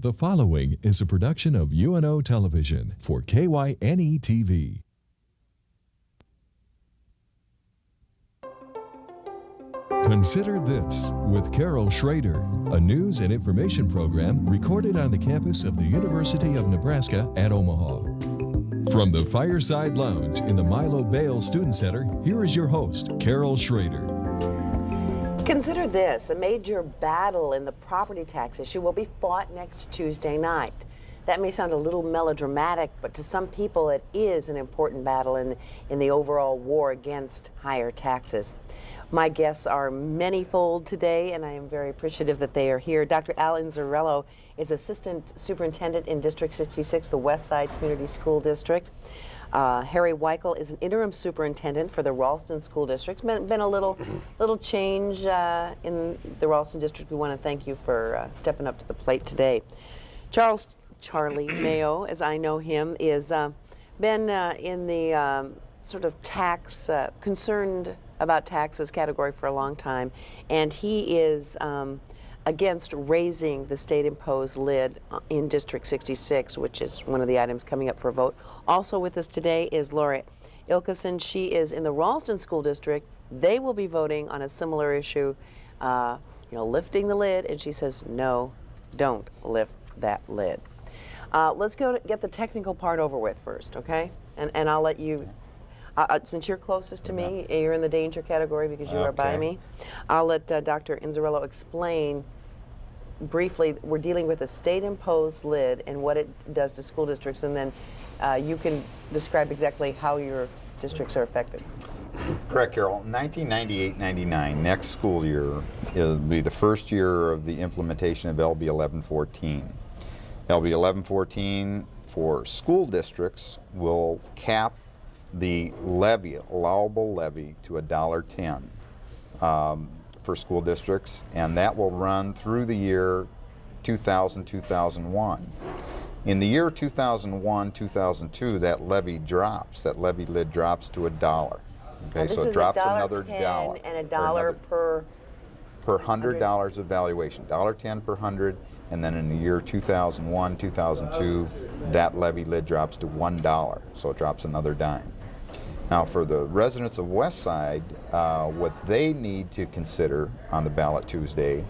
The following is a production of UNO Television for KYNE TV. Consider This with Carol Schrader, a news and information program recorded on the campus of the University of Nebraska at Omaha. From the Fireside Lounge in the Milo Bale Student Center, here is your host, Carol Schrader. Consider this, a major battle in the property tax issue will be fought next Tuesday night. That may sound a little melodramatic, but to some people it is an important battle in the overall war against higher taxes. My guests are manyfold today, and I am very appreciative that they are here. Dr. Al Inzarello is Assistant Superintendent in District 66, the West Side Community School District. Harry Weichel is an interim superintendent for the Ralston School District. Been a little change in the Ralston District. We want to thank you for stepping up to the plate today. Charlie Mayo, as I know him, is been in the sort of tax, concerned about taxes category for a long time, and he is against raising the state-imposed lid in District 66, which is one of the items coming up for a vote. Also with us today is Laura Ilkeson. She is in the Ralston School District. They will be voting on a similar issue, lifting the lid, and she says, no, don't lift that lid. Let's get the technical part over with first, okay? And I'll let you, since you're closest to me, you're in the danger category because you are by me. I'll let Dr. Inzarello explain briefly. We're dealing with a state-imposed lid and what it does to school districts, and then you can describe exactly how your districts are affected. Correct, Carol. 1998-99, next school year, will be the first year of the implementation of LB 1114. LB 1114 for school districts will cap the levy, allowable levy, to $1.10 for school districts, and that will run through the year 2000-2001. In the year 2001-2002, that levy drops. That levy lid drops to $1. Okay, so it drops another $1 and $1 per $100 of valuation. $1.10 per 100, and then in the year 2001-2002, that levy lid drops to $1. So it drops another dime. Now, for the residents of West Side, what they need to consider on the ballot Tuesday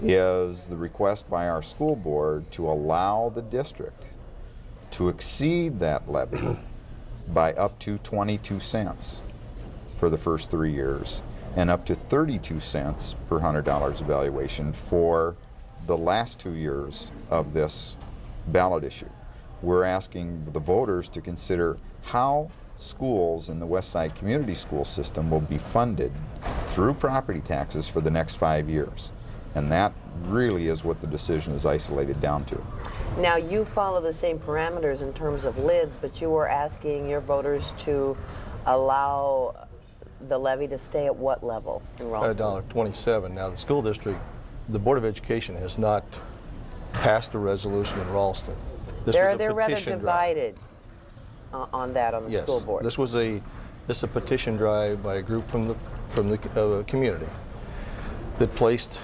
is the request by our school board to allow the district to exceed that levy by up to 22 cents for the first 3 years and up to 32 cents per $100 of valuation for the last 2 years of this ballot issue. We're asking the voters to consider how schools in the West Side Community School System will be funded through property taxes for the next 5 years. And that really is what the decision is isolated down to. Now, you follow the same parameters in terms of lids, but you were asking your voters to allow the levy to stay at what level in Ralston? $1.27. Now, the school district, the Board of Education has not passed a resolution in Ralston. They're rather divided on that on the school board. This was a petition drive by a group from the community that placed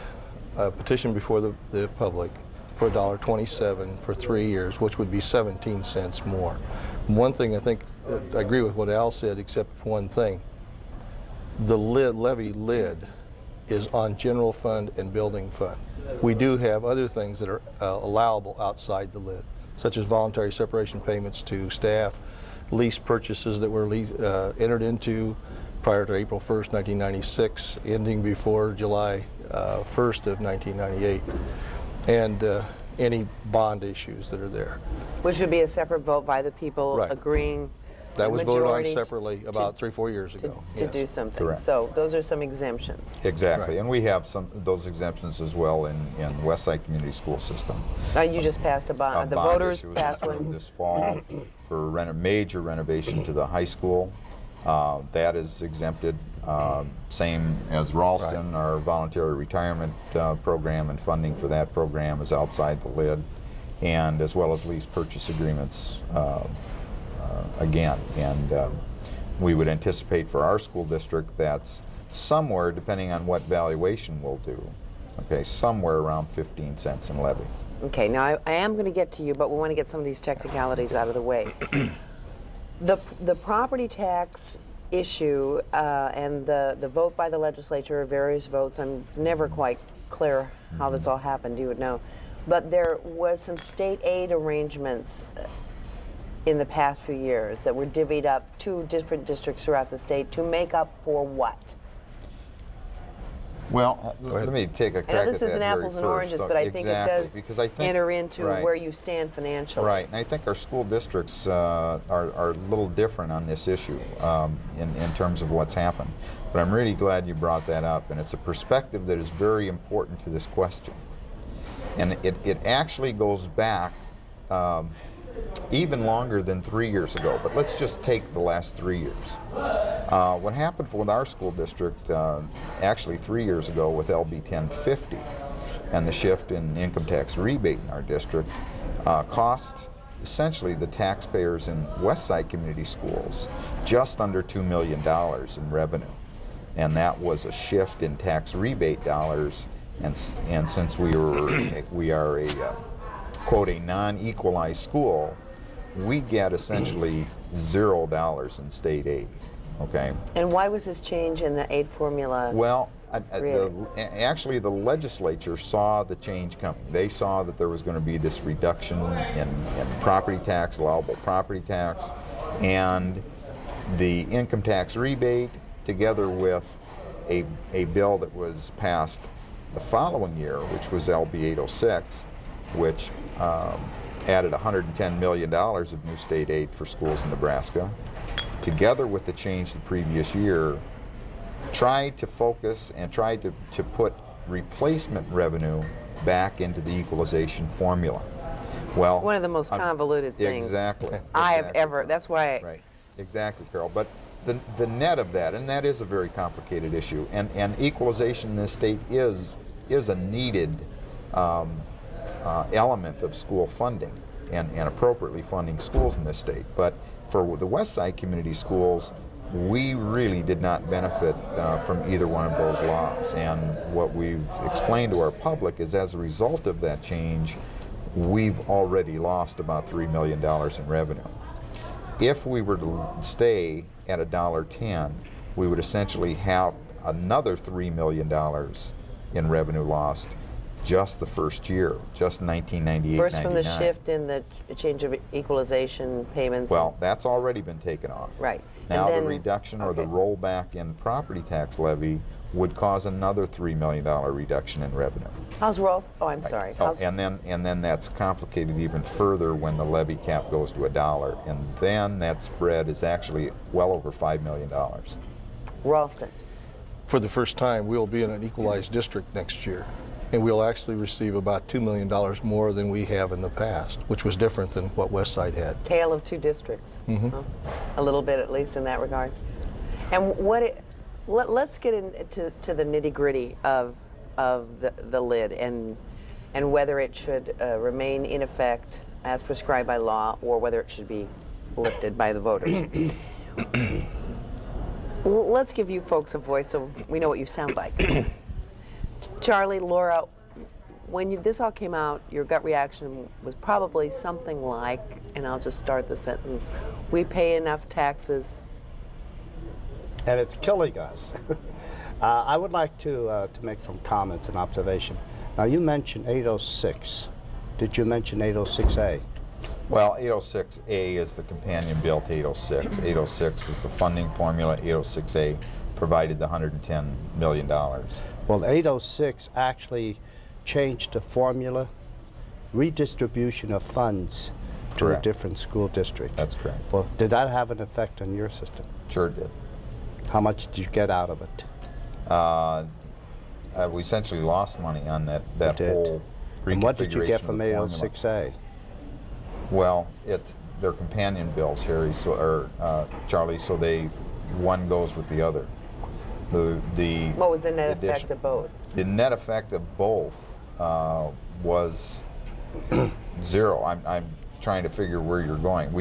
a petition before the public for $1.27 for 3 years, which would be 17 cents more. One thing I think, I agree with what Al said, except one thing. The levy lid is on general fund and building fund. We do have other things that are allowable outside the lid, such as voluntary separation payments to staff, lease purchases that were entered into prior to April 1st, 1996, ending before July 1st of 1998, and any bond issues that are there. Which would be a separate vote by the people agreeing. That was voted on separately about 3 or 4 years ago. To do something. Correct. So those are some exemptions. Exactly, and we have some of those exemptions as well in West Side Community School System. You just passed a bond. The bond voters issue passed one this fall for major renovation to the high school. That is exempted. Same as Ralston, our voluntary retirement program and funding for that program is outside the lid, and as well as lease purchase agreements again. And we would anticipate for our school district that's somewhere, depending on what valuation we'll do, Okay, somewhere around 15 cents in levy. Okay, now I am going to get to you, but we want to get some of these technicalities out of the way. The property tax issue and the vote by the legislature, various votes, I'm never quite clear how this all happened, you would know. But there was some state aid arrangements in the past few years that were divvied up to different districts throughout the state to make up for what? Well, let me take a crack I know at this that isn't very apples and first. oranges, but I think Exactly, it does because I think, enter into right. where you stand financially. Right, and I think our school districts are a little different on this issue in terms of what's happened. But I'm really glad you brought that up, and it's a perspective that is very important to this question. And it actually goes back even longer than 3 years ago, but let's just take the last 3 years. What happened with our school district actually 3 years ago with LB 1050 and the shift in income tax rebate in our district cost essentially the taxpayers in Westside Community Schools just under $2 million in revenue. And that was a shift in tax rebate dollars, and since we are a quote a non-equalized school, we get essentially $0 in state aid. Okay. And why was this change in the aid formula? Well, Really? actually, the legislature saw the change coming. They saw that there was going to be this reduction in property tax, allowable property tax, and the income tax rebate, together with a bill that was passed the following year, which was LB 806, which added $110 million of new state aid for schools in Nebraska, together with the change the previous year, tried to focus and tried to put replacement revenue back into the equalization formula. Well, One of the most convoluted things exactly I have ever, that's why right, exactly, Carol. But the net of that, and that is a very complicated issue, and equalization in this state is a needed element of school funding and appropriately funding schools in this state. But for the Westside Community Schools, we really did not benefit from either one of those laws. And what we've explained to our public is, as a result of that change, we've already lost about $3 million in revenue. If we were to stay at $1.10, we would essentially have another $3 million in revenue lost just the first year, just 1998-99. first from the shift in the change of equalization payments. Well, that's already been taken off. Right. Now And then- the reduction or the okay. rollback in property tax levy would cause another $3 million reduction in revenue. How's Rawls? Oh, I'm sorry. Oh, How's, and then that's complicated even further when the levy cap goes to $1, and then that spread is actually well over $5 million. Ralston. For the first time, we'll be in an equalized district next year, and we'll actually receive about $2 million more than we have in the past, which was different than what Westside had. Tale of two districts. Huh? A little bit, at least, in that regard. And let's get into the nitty-gritty of the lid and whether it should remain in effect as prescribed by law or whether it should be lifted by the voters. Let's give you folks a voice so we know what you sound like. Charlie, Laura, when this all came out, your gut reaction was probably something like, and I'll just start the sentence, we pay enough taxes. And it's killing us. I would like to make some comments and observation. Now, you mentioned 806. Did you mention 806A? Well, 806A is the companion bill to 806. 806 was the funding formula. 806A provided the $110 million. Well, 806 actually changed the formula, redistribution of funds to the Correct. different school districts. That's correct. Well, did that have an effect on your system? Sure did. How much did you get out of it? We essentially lost money on that You whole reconfiguration. And what did you get from of the formula. 806A? Well, they're companion bills, Harry, Charlie. So one goes with the other. What was the net addition- effect of both? The net effect of both was zero. I'm trying to figure where you're going.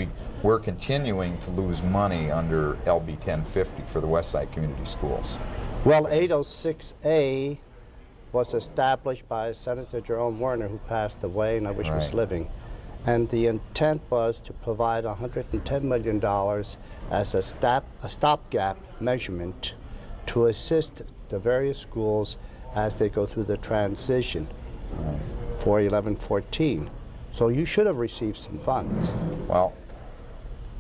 We're continuing to lose money under LB 1050 for the Westside Community Schools. Well, 806A was established by Senator Jerome Werner, who passed away and I wish was Right. living. And the intent was to provide $110 million as a stopgap measurement to assist the various schools as they go through the transition for 11-14. So you should have received some funds. Well,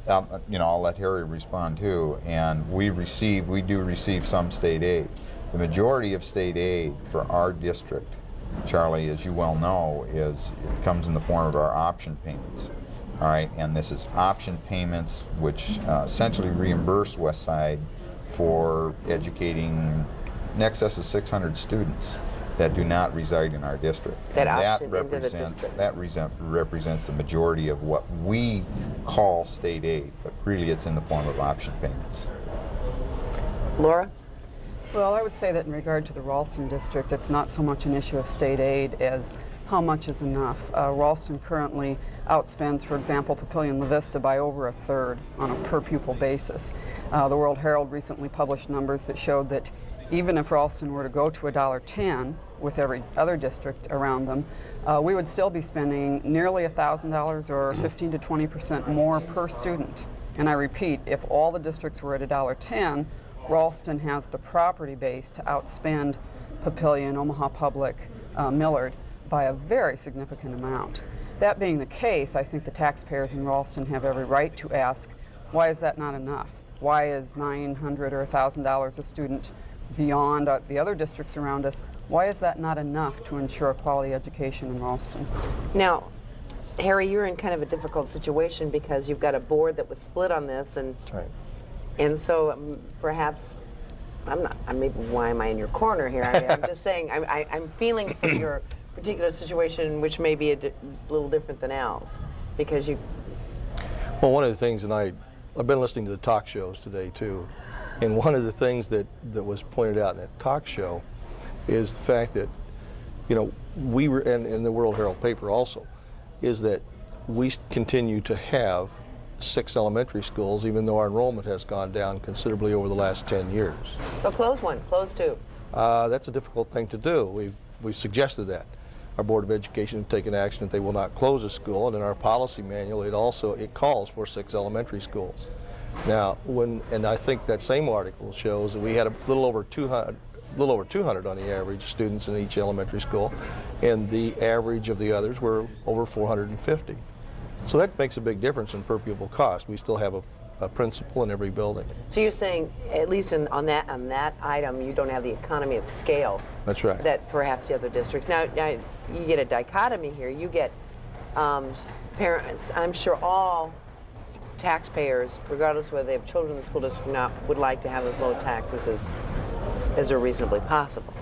I'll let Harry respond too. And we do receive some state aid. The majority of state aid for our district, Charlie, as you well know, it comes in the form of our option payments. All right, and this is option payments which essentially reimburse Westside for educating in excess of 600 students that do not reside in our district. That And option into the district. That represents the majority of what we call state aid, but really it's in the form of option payments. Laura? Well, I would say that in regard to the Ralston district, it's not so much an issue of state aid as how much is enough. Ralston currently outspends, for example, Papillion La Vista by over a third on a per pupil basis. The World Herald recently published numbers that showed that even if Ralston were to go to $1.10 with every other district around them, we would still be spending nearly $1,000 or 15 to 20% more per student. And I repeat, if all the districts were at $1.10, Ralston has the property base to outspend Papillion, Omaha Public, Millard by a very significant amount. That being the case, I think the taxpayers in Ralston have every right to ask, why is that not enough? Why is $900 or $1,000 a student beyond the other districts around us? Why is that not enough to ensure a quality education in Ralston? Now, Harry, you're in kind of a difficult situation because you've got a board that was split on this, and Right. and so perhaps maybe why am I in your corner here? I'm just saying I'm feeling for your particular situation, which may be a little different than Al's, because you. Well, one of the things, and I've been listening to the talk shows today too, and one of the things that was pointed out in that talk show is the fact that, we were, and in the World Herald paper also, is that we continue to have 6 elementary schools, even though our enrollment has gone down considerably over the last 10 years. So close one, close two. That's a difficult thing to do. We've suggested that. Our Board of Education have taken action that they will not close a school, and in our policy manual it calls for 6 elementary schools. Now, and I think that same article shows that we had a little over 200 on the average students in each elementary school, and the average of the others were over 450. So that makes a big difference in per pupil cost. We still have a principal in every building. So you're saying, at least on that item, you don't have the economy of scale. That's right. That perhaps the other districts. Now you get a dichotomy here. You get parents. I'm sure all taxpayers, regardless of whether they have children in the school district or not, would like to have as low taxes as are reasonably possible.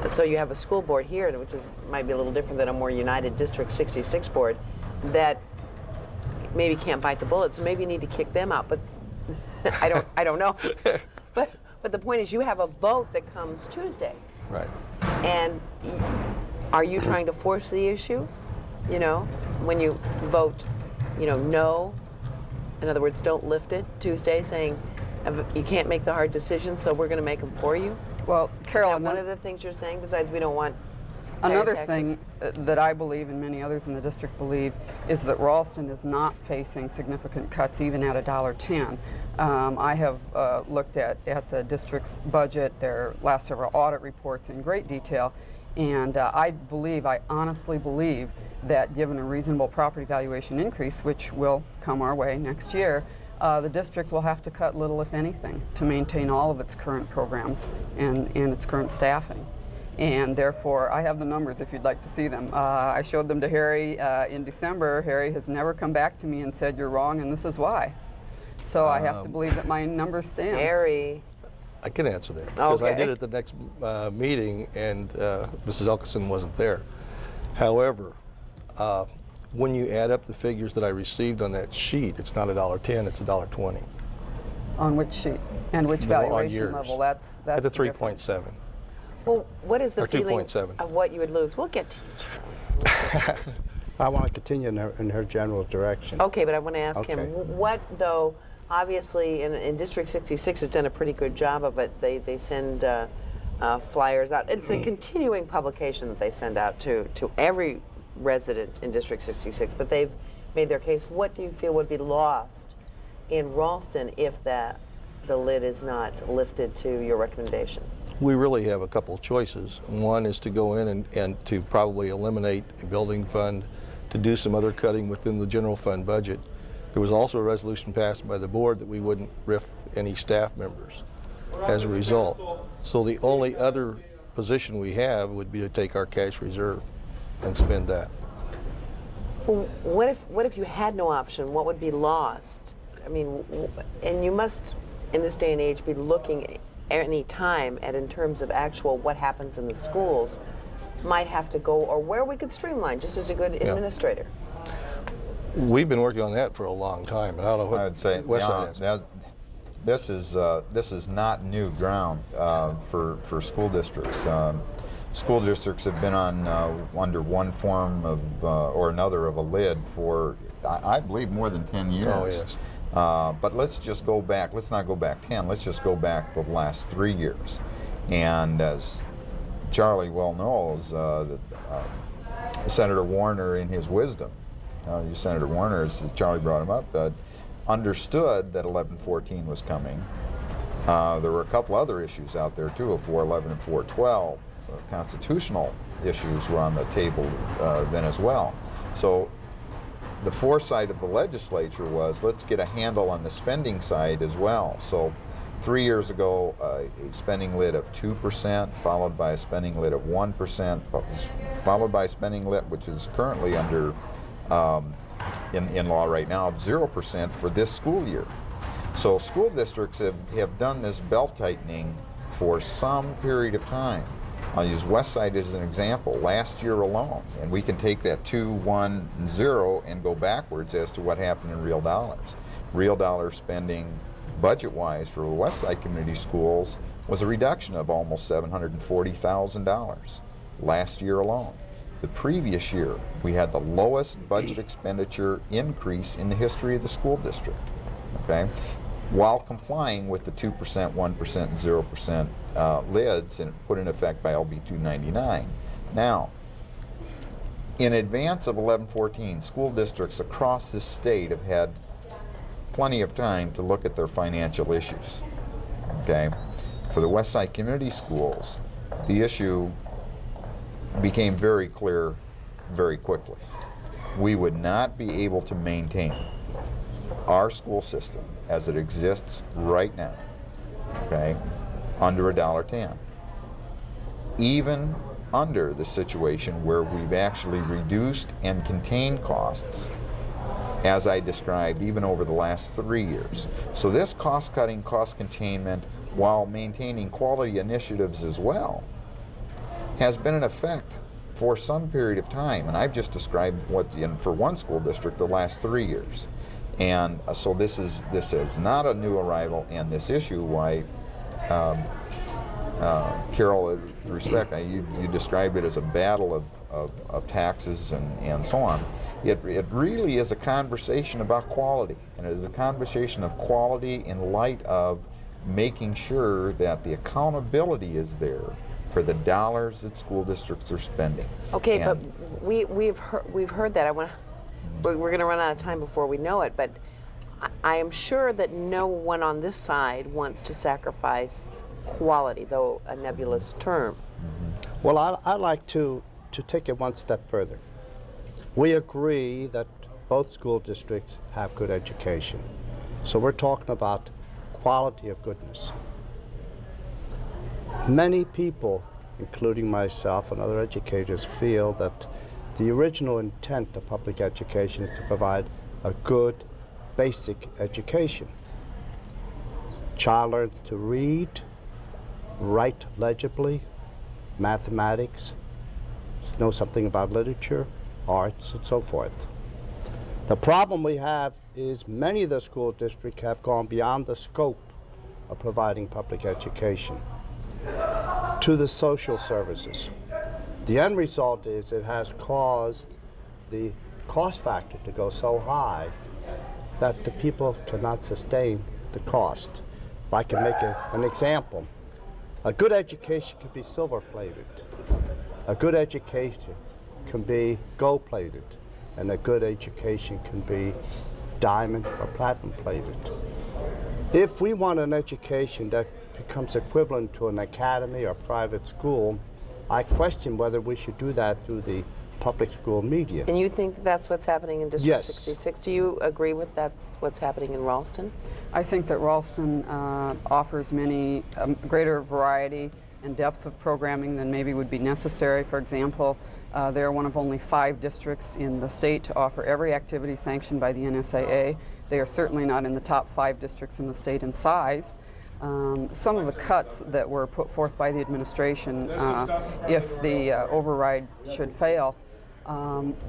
So you have a school board here, which might be a little different than a more United District 66 board, that maybe can't bite the bullet. So maybe you need to kick them out. But I don't know. But the point is, you have a vote that comes Tuesday. Right. And are you trying to force the issue? When you vote, no. In other words, don't lift it Tuesday, saying you can't make the hard decisions, so we're going to make them for you. Well, Carol, Is that one of the things you're saying? Besides, we don't want higher another taxes? thing that I believe and many others in the district believe is that Ralston is not facing significant cuts even at $1.10. I have looked at the district's budget, their last several audit reports in great detail, and I honestly believe that given a reasonable property valuation increase, which will come our way next year, the district will have to cut little, if anything, to maintain all of its current programs and its current staffing. And therefore, I have the numbers if you'd like to see them. I showed them to Harry in December. Harry has never come back to me and said, you're wrong and this is why. So I have to believe that my numbers stand. Harry. I can answer that because I Okay. did it at the next meeting, and Mrs. Elkison wasn't there. However, when you add up the figures that I received on that sheet, it's not $1.10, it's $1.20. On which sheet? And which On valuation years. level? That's At the difference. 3.7. Well, what is the Or feeling 2.7. of what you would lose? We'll get to you, Charlie. I want to continue in her general direction. Okay, but I want to ask him, Okay. what though, obviously in District 66 has done a pretty good job of it. They send flyers out. It's a continuing publication that they send out to every resident in District 66, but they've made their case. What do you feel would be lost in Ralston if the lid is not lifted to your recommendation? We really have a couple of choices. One is to go in and to probably eliminate a building fund, to do some other cutting within the general fund budget. There was also a resolution passed by the board that we wouldn't RIF any staff members as a result. So the only other position we have would be to take our cash reserve and spend that. Well, what if you had no option? What would be lost? I mean, and you must, in this day and age, be looking any time at, in terms of actual what happens in the schools, might have to go, or where we could streamline, just as a good administrator. We've been working on that for a long time, and I don't know what I'd say Westside has. this is not new ground for school districts. School districts have been on under one form of or another of a lid for, I believe, more than 10 years. Oh, yes. But let's just go back. Let's not go back 10. Let's just go back the last 3 years. And as Charlie well knows, Senator Warner, in his wisdom, Senator Warner, as Charlie brought him up, understood that 1114 was coming. There were a couple other issues out there too, of 411 and 412. Constitutional issues were on the table then as well. So the foresight of the legislature was, let's get a handle on the spending side as well. So 3 years ago, a spending lid of 2%, followed by a spending lid of 1%, followed by a spending lid, which is currently under in law right now, of 0% for this school year. So school districts have done this belt tightening for some period of time. I'll use Westside as an example. Last year alone, and we can take that 2, 1, and 0 and go backwards as to what happened in real dollars. Real dollar spending, budget-wise, for the Westside Community Schools was a reduction of almost $740,000 last year alone. The previous year, we had the lowest budget expenditure increase in the history of the school district, okay? While complying with the 2%, 1%, and 0% lids and put in effect by LB 299. Now, in advance of 1114, school districts across this state have had plenty of time to look at their financial issues, okay? For the Westside Community Schools, the issue became very clear very quickly. We would not be able to maintain our school system as it exists right now, okay, under $1.10. Even under the situation where we've actually reduced and contained costs, as I described, even over the last 3 years. So this cost-cutting, cost containment, while maintaining quality initiatives as well, has been in effect for some period of time. And I've just described what's in, for one school district, the last 3 years. And so this is not a new arrival, and this issue, why, Carol, with respect, you described it as a battle of taxes and so on. It really is a conversation about quality, and it is a conversation of quality in light of making sure that the accountability is there for the dollars that school districts are spending. Okay, but we've heard that. We're going to run out of time before we know it, but I am sure that no one on this side wants to sacrifice quality, though a nebulous term. Well, I'd like to take it one step further. We agree that both school districts have good education. So we're talking about quality of goodness. Many people, including myself and other educators, feel that the original intent of public education is to provide a good basic education. Child learns to read, write legibly, mathematics, know something about literature, arts, and so forth. The problem we have is many of the school districts have gone beyond the scope of providing public education to the social services. The end result is it has caused the cost factor to go so high that the people cannot sustain the cost. If I can make an example, A good education can be silver-plated. A good education can be gold-plated. And a good education can be diamond or platinum-plated. If we want an education that becomes equivalent to an academy or private school, I question whether we should do that through the public school media. And you think that's what's happening in District Yes. 66? Do you agree with that's what's happening in Ralston? I think that Ralston offers many greater variety and depth of programming than maybe would be necessary. For example, they're one of only 5 districts in the state to offer every activity sanctioned by the NSAA. They are certainly not in the top 5 districts in the state in size. Some of the cuts that were put forth by the administration, if the override should fail,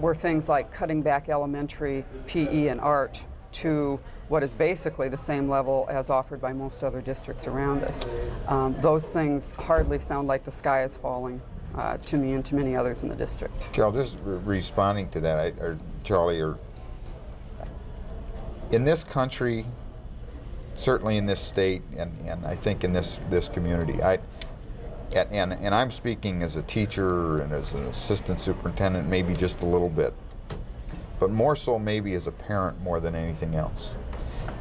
were things like cutting back elementary PE and art to what is basically the same level as offered by most other districts around us. Those things hardly sound like the sky is falling to me and to many others in the district. Carol, just responding to that, or Charlie, or in this country, certainly in this state, and I think in this community, and I'm speaking as a teacher and as an assistant superintendent, maybe just a little bit, but more so maybe as a parent more than anything else.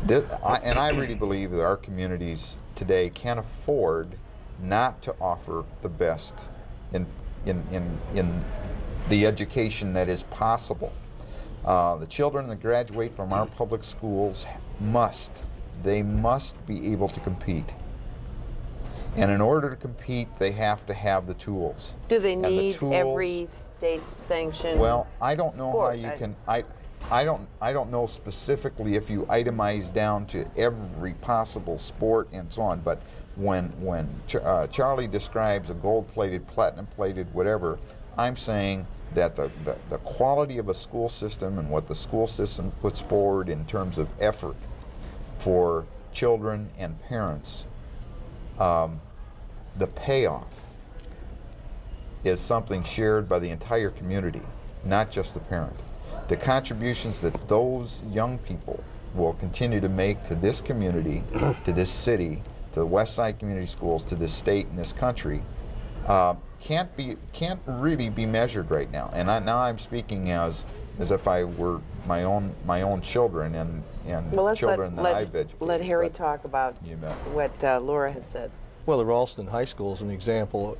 And I really believe that our communities today can't afford not to offer the best in the education that is possible. The children that graduate from our public schools must be able to compete. And in order to compete, they have to have the tools. Do they And the need tools- every state sanctioned Well, I don't know how sport? you can. I don't know specifically if you itemize down to every possible sport and so on. But when Charlie describes a gold-plated, platinum-plated, whatever, I'm saying that the quality of a school system and what the school system puts forward in terms of effort for children and parents, the payoff is something shared by the entire community, not just the parent. The contributions that those young people will continue to make to this community, to this city, to the West Side Community Schools, to this state and this country, can't really be measured right now. And now I'm speaking as if I were my own children and Well, let's children that I've educated. let Harry But talk about You bet. what Laura has said. Well, the Ralston High School is an example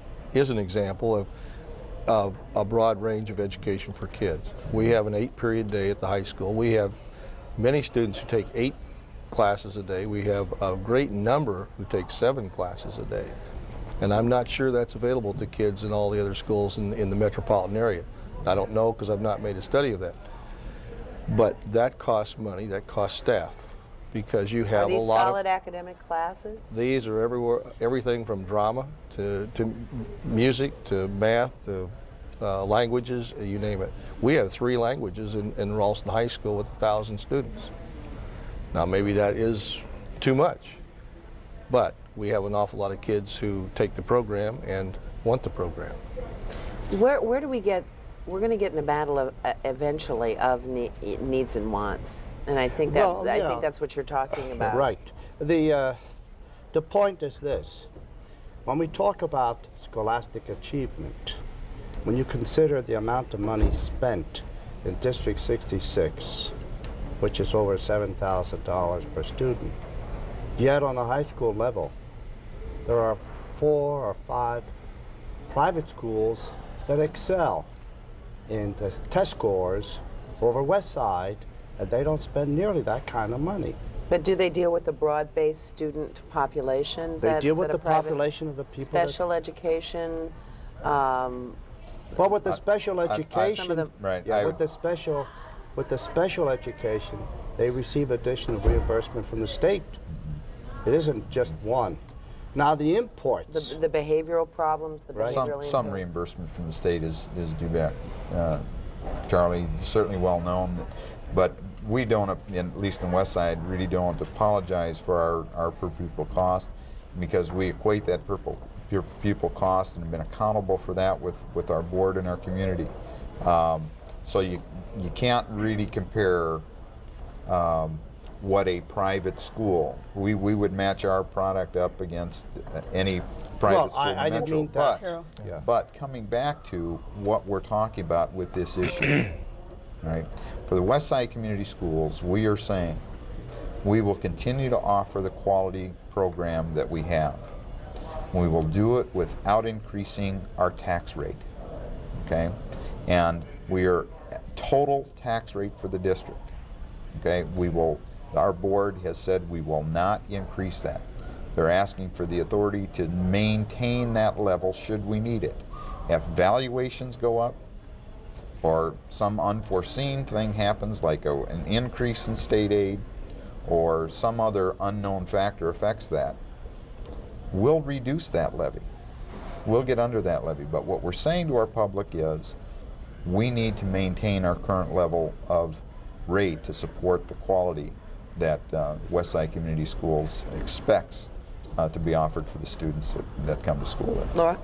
of a broad range of education for kids. We have an 8-period day at the high school. We have many students who take 8 classes a day. We have a great number who take 7 classes a day. And I'm not sure that's available to kids in all the other schools in the metropolitan area. I don't know because I've not made a study of that. But that costs money, that costs staff, because you have Are these a lot solid of... academic classes? These are everywhere, everything from drama to music to math to languages, you name it. We have 3 languages in Ralston High School with 1,000 students. Now maybe that is too much, but we have an awful lot of kids who take the program and want the program. Where do we get? We're going to get in a battle of eventually of needs and wants, and I think that Well, I yeah. think that's what you're talking about. Right. The point is this. When we talk about scholastic achievement, when you consider the amount of money spent in District 66, which is over $7,000 per student, yet on a high school level, there are 4 or 5 private schools that excel in the test scores over West Side, and they don't spend nearly that kind of money. But do they deal with the broad-based student population? They deal with that a the private population of the people special education. Well, with the special education, Some of them- Right. yeah, with the special education, they receive additional reimbursement from the state. It isn't just one. Now the imports. The behavioral problems, the Right. behavioral Some input. reimbursement from the state is due back. Charlie, certainly well known, but we don't, at least in West Side, really don't apologize for our per pupil cost, because we equate that per pupil cost and have been accountable for that with our board and our community. So you can't really compare what a private school, we would match our product up against any private Well, school in I didn't Metro. mean that. Carol. Yeah. But coming back to what we're talking about with this issue, right? For the West Side Community Schools, we are saying we will continue to offer the quality program that we have. We will do it without increasing our tax rate, okay? And we are total tax rate for the district, okay? Our board has said we will not increase that. They're asking for the authority to maintain that level should we need it. If valuations go up or some unforeseen thing happens like an increase in state aid or some other unknown factor affects that, we'll reduce that levy. We'll get under that levy. But what we're saying to our public is we need to maintain our current level of rate to support the quality that Westside Community Schools expects to be offered for the students that come to school there. Laura?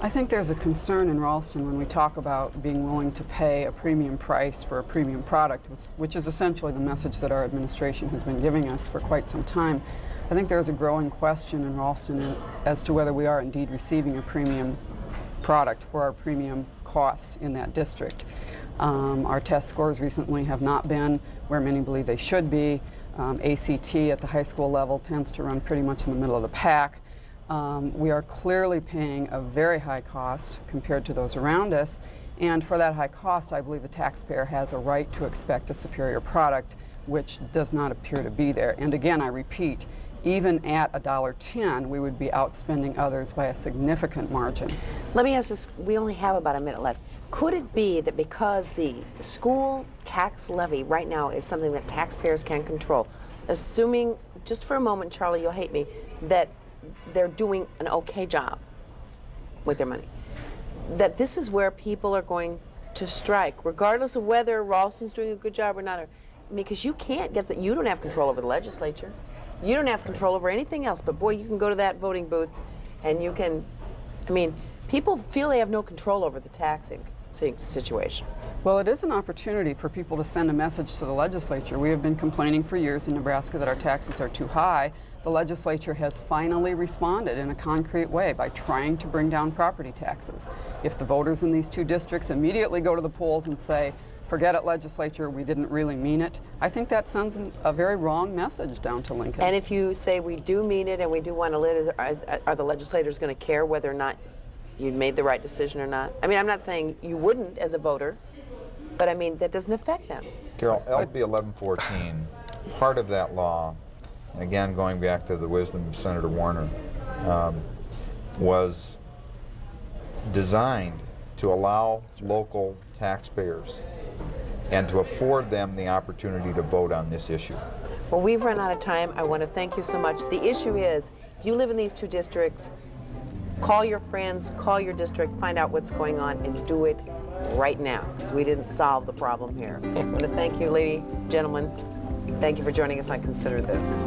I think there's a concern in Ralston when we talk about being willing to pay a premium price for a premium product, which is essentially the message that our administration has been giving us for quite some time. I think there's a growing question in Ralston as to whether we are indeed receiving a premium product for our premium cost in that district. Our test scores recently have not been where many believe they should be. ACT at the high school level tends to run pretty much in the middle of the pack. We are clearly paying a very high cost compared to those around us, and for that high cost, I believe the taxpayer has a right to expect a superior product, which does not appear to be there. And again, I repeat, even at $1.10, we would be outspending others by a significant margin. Let me ask this, we only have about a minute left. Could it be that because the school tax levy right now is something that taxpayers can control, assuming, just for a moment, Charlie, you'll hate me, that they're doing an okay job with their money, that this is where people are going to strike, regardless of whether Ralston's doing a good job or not? Because you can't get that, you don't have control over the legislature. You don't have control over anything else, but boy, you can go to that voting booth and you can, I mean, people feel they have no control over the taxing situation. Well, it is an opportunity for people to send a message to the legislature. We have been complaining for years in Nebraska that our taxes are too high. The legislature has finally responded in a concrete way by trying to bring down property taxes. If the voters in these two districts immediately go to the polls and say, forget it, legislature, we didn't really mean it, I think that sends a very wrong message down to Lincoln. And if you say we do mean it and we do want to live, are the legislators going to care whether or not you made the right decision or not? I mean, I'm not saying you wouldn't as a voter, but I mean, that doesn't affect them. Carol, LB 1114, part of that law, and again going back to the wisdom of Senator Warner, was designed to allow local taxpayers and to afford them the opportunity to vote on this issue. Well, we've run out of time. I want to thank you so much. The issue is, if you live in these two districts, call your friends, call your district, find out what's going on, and do it right now, because we didn't solve the problem here. I want to thank you, ladies, gentlemen. Thank you for joining us on Consider This.